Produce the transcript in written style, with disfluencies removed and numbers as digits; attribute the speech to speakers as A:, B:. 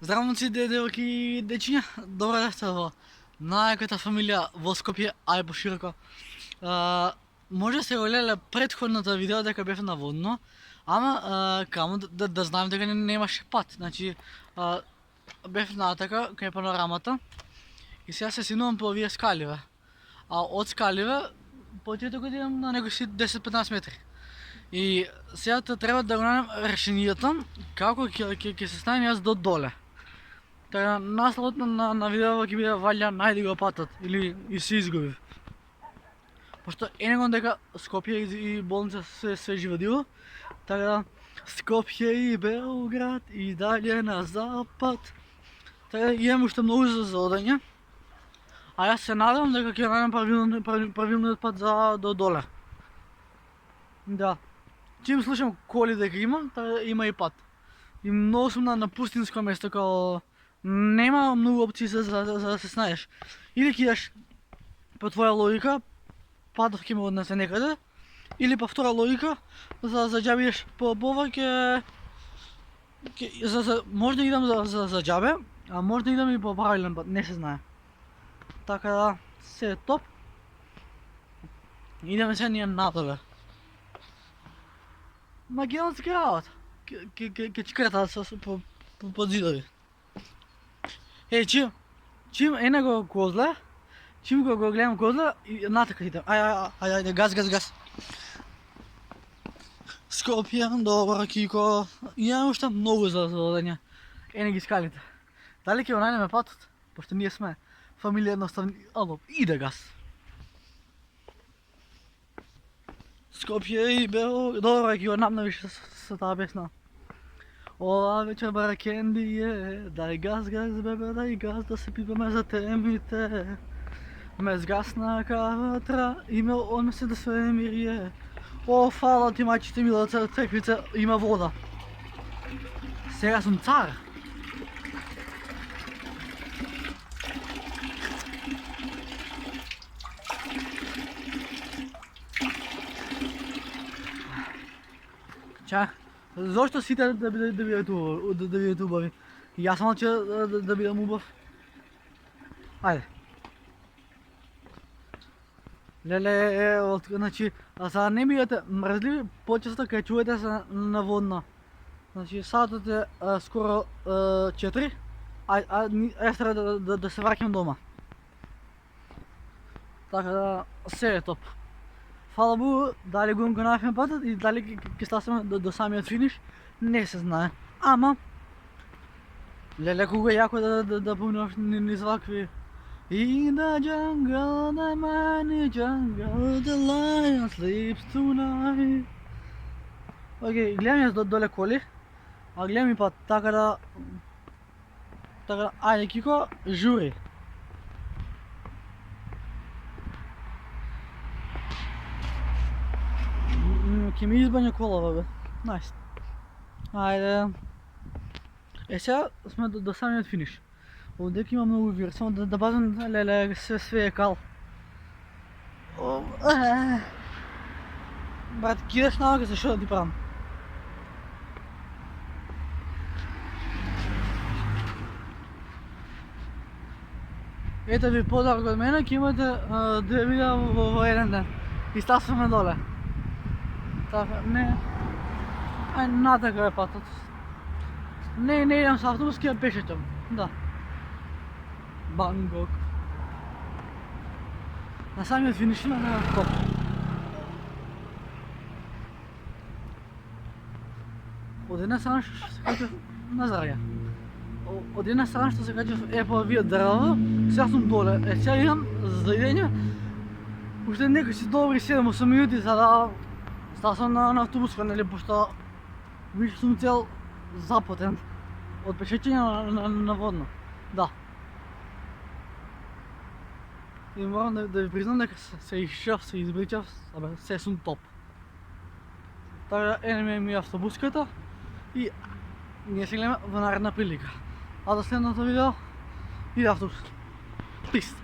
A: Здравноци, девојки и дечиња, добро дојсте во најаката фамилија во Скопје, а и пошироко. Може да се го гледале претходното видео дека бев на водно, ама камо да знаем дека немаше пат. Значи, бев натака кај панорамата и сега се синувам по овие скаливе. А од скаливе почетокот да идам на некои 10-15 метри. И сега треба да го најдем решението како ќе се ставам јас до доле. Така насловот на видео ќе биде валја најди го патот или и се изгубив. Пошто енегон дека Скопје и болница се живодило, така да Скопје и Белград и далje на запад. Така имам уште многу за одење. А јас се надевам дека ќе најдем правилниот пат за до доле. Да. Чим слушам коли дека има, така има и пат. И многу сум на пустинско место, као нема многу опции за да се снајдеш. Или ќе идеш по твоја логика, патот ќе ме однесе некаде, или по втора логика, за џабе идеш по повеќе, може да идам за џабе, а може да идам и по правилен пат, не се знае. Така да, се е топ. Идеме се ние надоле. Македонски работа. Ке чкртаат по зидови. Чим ене го козле, чим го гледам козле и натака идем. Ајде, газ. Скопје, добро, Кико. Имам уште многу за одење. Ене ги скалите. Дали ќе го најдеме патот? Пошто ние сме фамилија едноставни, ало, иде газ. Скопје и Белград, добро, ќе го напнавиш со таа песна. Ова вечер баракенди е, дај газ, бебе, дај газ, да се пипаме за темите. Ме згасна каватра и ме однесе до свемир е. О, фала ти мајчите мила црквица, има вода. Сега сум цар. Чак. Зошто сите да бидат убави? И јас малче да бидам убав. Ајде. Леле, значи, а сега не бидете мрзливи, почесто кај чуете се на водно. Значи, сатот е скоро 4, јас треба да се враќам дома. Така да, се е топ. Фала Богу, дали го најавме патот и дали ќе стасаме до самиот финиш, не се знае. Ама, леле кога е јако да поминуваш низ вакви. In the jungle, the mighty jungle, the lion sleeps tonight. Океј, гледам јас доле коли, а гледам и пат, така да, ајде Кико, жури. Ќе ми избања колава, бе. Најс. Ајде. Е, сега сме до самиот финиш. Овдека има многу вир, само да пазам, леле, све е кал. Брат, кидаш навака, за шо да ти правам? Ето ви подарок од мене, ќе имате 2 видеа во еден ден. И стасваме доле. Така, не... Ај, натака е патот. Не идам со автобус, ќе ја пешечам. Да. Бангкок. На самиот финиш има на топ. Од една страна што се качав на Зарја. Од една страна што се качав по овие дрва, сега сум доле. Е, сега имам за идење уште некои си добри 7-8 минути за да стасам на автобуска, нели, пошто више сум цел запотен од пешеќење на водно. Да. И морам да ви признам дека се ишав, се избричав, се сум топ. Така ене ми автобуската и ние се гледаме во наредна прилика. А до следното видео иде автобус. Пис.